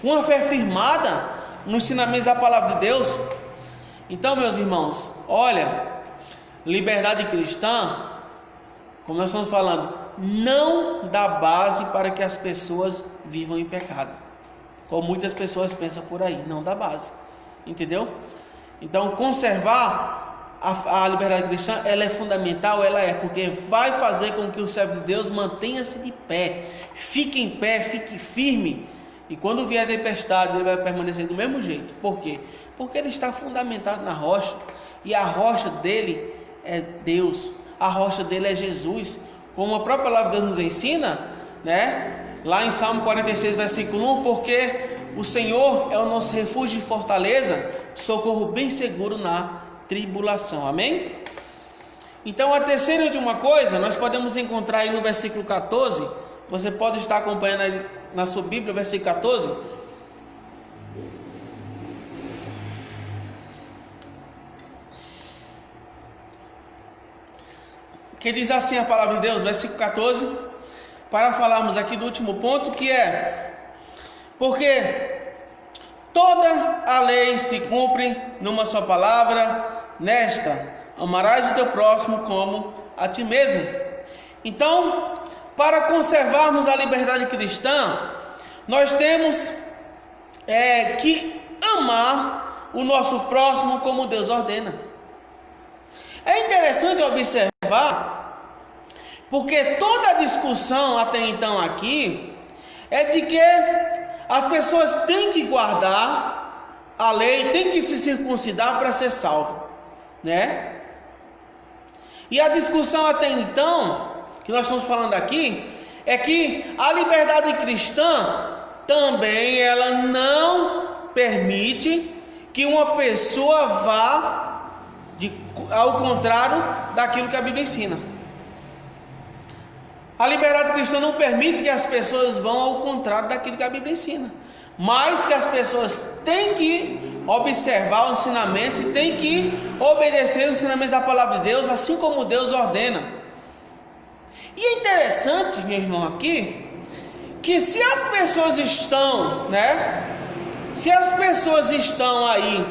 uma fé firmada nos ensinamentos da palavra de Deus. Então, meus irmãos, olha, liberdade cristã, como nós estamos falando, não dá base para que as pessoas vivam em pecado, como muitas pessoas pensam por aí. Não dá base, entendeu? Então, conservar a liberdade cristã, ela é fundamental, porque vai fazer com que o servo de Deus mantenha-se de pé, fique firme, e quando vier a tempestade, ele vai permanecer do mesmo jeito. Por quê? Porque ele está fundamentado na rocha, e a rocha dele é Deus, a rocha dele é Jesus, como a própria palavra de Deus nos ensina, né? Lá em Salmo 46, versículo 1, porque o Senhor é o nosso refúgio e fortaleza, socorro bem seguro na tribulação. Amém? Então, a terceira e última coisa, nós podemos encontrar aí no versículo 14, você pode estar acompanhando aí na sua Bíblia, versículo 14, que diz assim a palavra de Deus, versículo 14, para falarmos aqui do último ponto, que é: porque toda a lei se cumpre numa só palavra, nesta: amarás o teu próximo como a ti mesmo. Então, para conservarmos a liberdade cristã, nós temos que amar o nosso próximo como Deus ordena. É interessante observar, porque toda a discussão até então aqui é de que as pessoas têm que guardar a lei, têm que se circuncidar para ser salvo, né? E a discussão até então, que nós estamos falando aqui, é que a liberdade cristã também ela não permite que uma pessoa vá ao contrário daquilo que a Bíblia ensina. A liberdade cristã não permite que as pessoas vão ao contrário daquilo que a Bíblia ensina, mas que as pessoas têm que observar os ensinamentos e têm que obedecer os ensinamentos da palavra de Deus, assim como Deus ordena. E é interessante, meu irmão, aqui, que se as pessoas estão, se as pessoas estão aí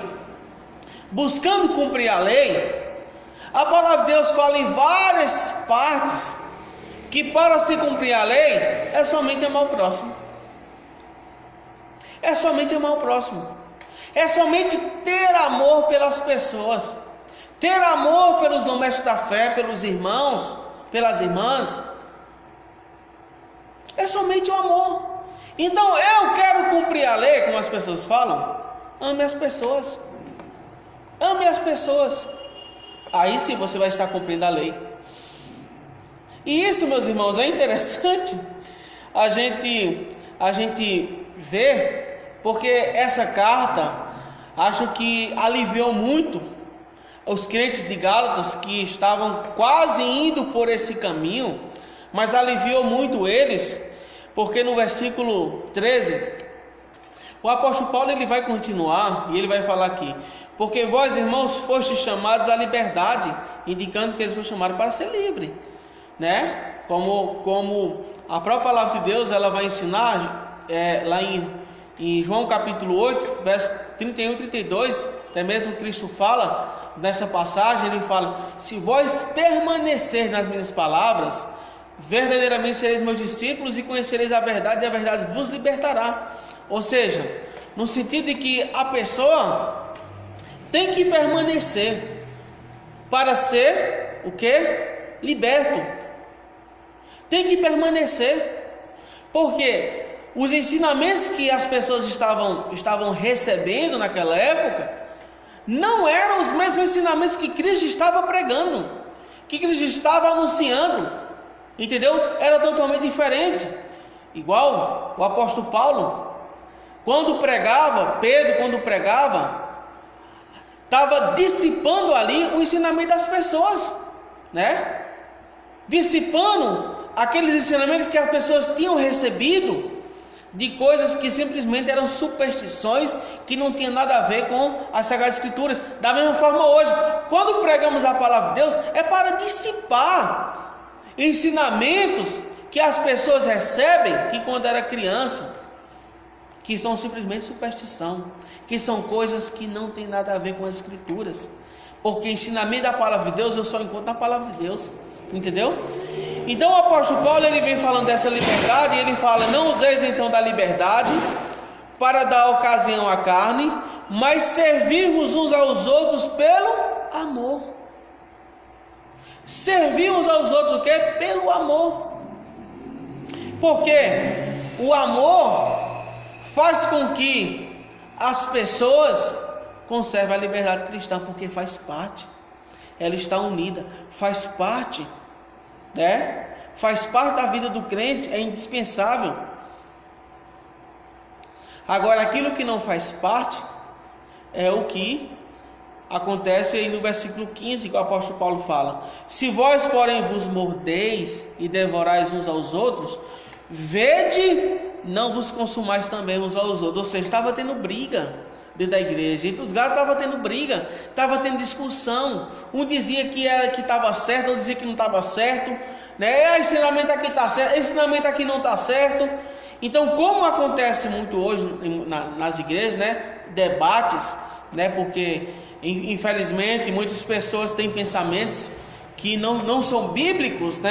buscando cumprir a lei, a palavra de Deus fala em várias partes que para se cumprir a lei é somente amar o próximo. É somente amar o próximo. É somente ter amor pelas pessoas, ter amor pelos domésticos da fé, pelos irmãos, pelas irmãs. É somente o amor. Então eu quero cumprir a lei, como as pessoas falam. Ame as pessoas. Ame as pessoas. Aí sim você vai estar cumprindo a lei. E isso, meus irmãos, é interessante a gente ver, porque essa carta, acho que aliviou muito os crentes de Gálatas que estavam quase indo por esse caminho, mas aliviou muito eles, porque no versículo 13, o apóstolo Paulo ele vai continuar e ele vai falar aqui: porque vós, irmãos, fostes chamados à liberdade, indicando que eles foram chamados para ser livres, como a própria palavra de Deus ela vai ensinar lá em João capítulo 8, verso 31 e 32, até mesmo Cristo fala nessa passagem, ele fala: se vós permanecer nas minhas palavras, verdadeiramente sereis meus discípulos e conhecereis a verdade, e a verdade vos libertará. Ou seja, no sentido de que a pessoa tem que permanecer para ser o quê? Liberto. Tem que permanecer, porque os ensinamentos que as pessoas estavam recebendo naquela época não eram os mesmos ensinamentos que Cristo estava pregando, que Cristo estava anunciando, entendeu? Era totalmente diferente. Igual o apóstolo Paulo, quando pregava, Pedro quando pregava, estava dissipando ali o ensinamento das pessoas, dissipando aqueles ensinamentos que as pessoas tinham recebido, de coisas que simplesmente eram superstições, que não tinham nada a ver com as Sagradas Escrituras. Da mesma forma hoje, quando pregamos a palavra de Deus, é para dissipar ensinamentos que as pessoas recebem, que quando era criança, que são simplesmente superstição, que são coisas que não tem nada a ver com as Escrituras, porque ensinamento da palavra de Deus eu só encontro na palavra de Deus, entendeu? Então o apóstolo Paulo ele vem falando dessa liberdade, e ele fala: não useis então da liberdade para dar ocasião à carne, mas servir-vos uns aos outros pelo amor. Servir uns aos outros o quê? Pelo amor. Porque o amor faz com que as pessoas conservem a liberdade cristã, porque faz parte. Ela está unida, faz parte, faz parte da vida do crente, é indispensável. Agora, aquilo que não faz parte é o que acontece aí no versículo 15, que o apóstolo Paulo fala: se vós, porém, vos mordeis e devorais uns aos outros, vede, não vos consumais também uns aos outros. Ou seja, estava tendo briga dentro da igreja, então os gatos estavam tendo briga, estavam tendo discussão, um dizia que estava certo, outro dizia que não estava certo, Esse ensinamento aqui está certo, esse ensinamento aqui não está certo. Então, como acontece muito hoje nas igrejas, debates, porque infelizmente muitas pessoas têm pensamentos que não são bíblicos,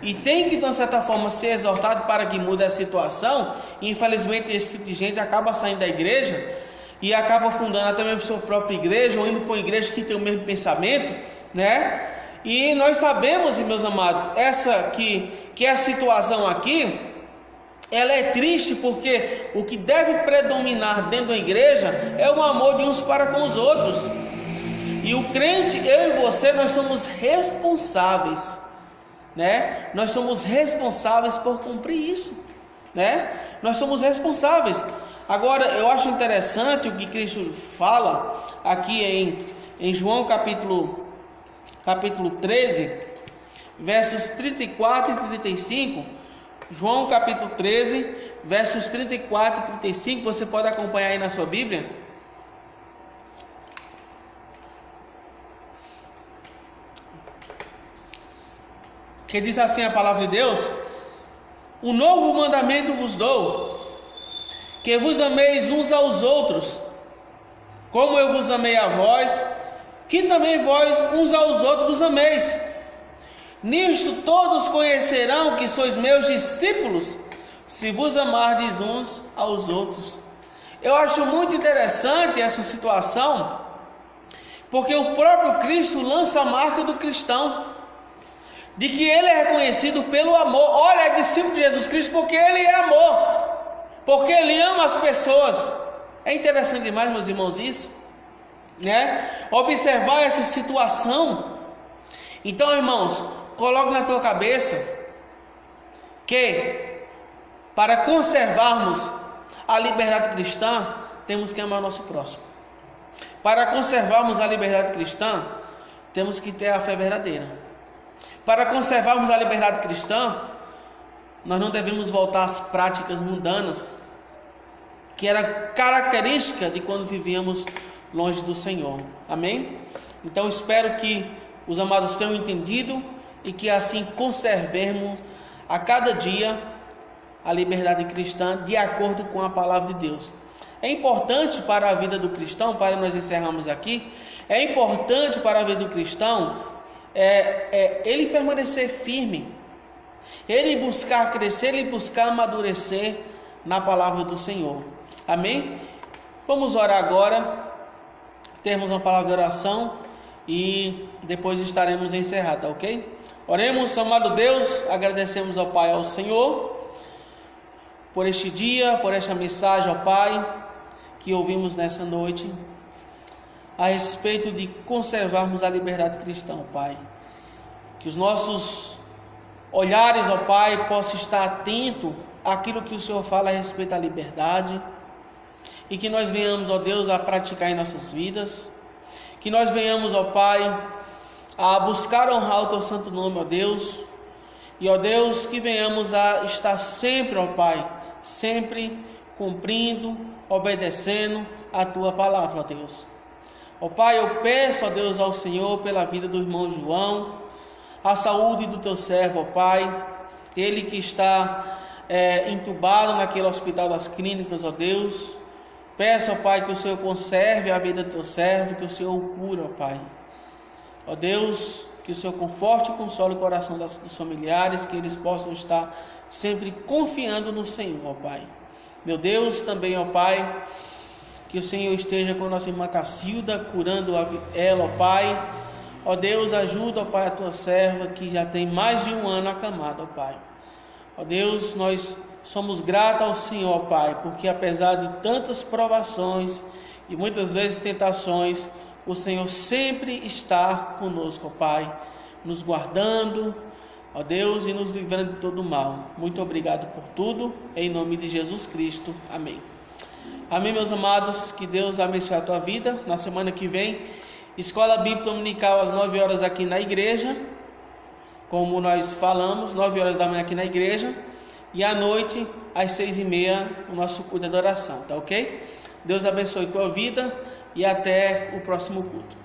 e tem que de uma certa forma ser exortado para que mude a situação. E infelizmente esse tipo de gente acaba saindo da igreja e acaba fundando até mesmo sua própria igreja, ou indo para uma igreja que tem o mesmo pensamento, E nós sabemos, meus amados, que a situação aqui, ela é triste, porque o que deve predominar dentro da igreja é o amor de uns para com os outros. E o crente, eu e você, nós somos responsáveis, Nós somos responsáveis por cumprir isso, Nós somos responsáveis. Agora, eu acho interessante o que Cristo fala aqui em João capítulo 13, versos 34 e 35. João capítulo 13, versos 34 e 35. Você pode acompanhar aí na sua Bíblia. Que diz assim a palavra de Deus: um novo mandamento vos dou, que vos ameis uns aos outros, como eu vos amei a vós, que também vós uns aos outros vos ameis. Nisto todos conhecerão que sois meus discípulos, se vos amardes uns aos outros. Eu acho muito interessante essa situação, porque o próprio Cristo lança a marca do cristão, de que ele é reconhecido pelo amor. Olha, é discípulo de Jesus Cristo porque ele é amor, porque ele ama as pessoas. É interessante demais, meus irmãos, isso, né? Observar essa situação. Então, irmãos, coloque na tua cabeça que para conservarmos a liberdade cristã, temos que amar o nosso próximo. Para conservarmos a liberdade cristã, temos que ter a fé verdadeira. Para conservarmos a liberdade cristã, nós não devemos voltar às práticas mundanas, que era característica de quando vivíamos longe do Senhor. Amém? Então espero que os amados tenham entendido e que assim conservemos a cada dia a liberdade cristã de acordo com a palavra de Deus. É importante para a vida do cristão, para nós encerrarmos aqui, é importante para a vida do cristão ele permanecer firme, ele buscar crescer, ele buscar amadurecer na palavra do Senhor. Amém? Vamos orar agora, termos uma palavra de oração e depois estaremos encerrados, ok? Oremos. Amado Deus, agradecemos ao Pai, ao Senhor, por este dia, por esta mensagem, ó Pai, que ouvimos nessa noite, a respeito de conservarmos a liberdade cristã, ó Pai. Que os nossos olhares, ó Pai, possam estar atentos àquilo que o Senhor fala a respeito da liberdade, e que nós venhamos, ó Deus, a praticar em nossas vidas, que nós venhamos, ó Pai, a buscar honrar o Teu santo nome, ó Deus, e ó Deus, que venhamos a estar sempre, ó Pai, sempre cumprindo, obedecendo a Tua palavra, ó Deus. Ó Pai, eu peço, ó Deus, ao Senhor pela vida do irmão João, a saúde do Teu servo, ó Pai, ele que está entubado naquele hospital das clínicas, ó Deus. Peço, ó Pai, que o Senhor conserve a vida do Teu servo, que o Senhor o cure, ó Pai. Ó Deus, que o Senhor conforte e console o coração dos familiares, que eles possam estar sempre confiando no Senhor, ó Pai. Meu Deus, também, ó Pai, que o Senhor esteja com a nossa irmã Cacilda, curando ela, ó Pai. Ó Deus, ajuda, ó Pai, a Tua serva, que já tem mais de um ano acamada, ó Pai. Ó Deus, nós somos gratos ao Senhor, ó Pai, porque apesar de tantas provações e muitas vezes tentações, o Senhor sempre está conosco, ó Pai, nos guardando, ó Deus, e nos livrando de todo mal. Muito obrigado por tudo, em nome de Jesus Cristo. Amém. Amém, meus amados, que Deus abençoe a tua vida. Na semana que vem, Escola Bíblica Dominical às 9 horas aqui na igreja, como nós falamos, 9 horas da manhã aqui na igreja, e à noite, às 6h30, o nosso culto de adoração, tá ok? Deus abençoe a tua vida e até o próximo culto.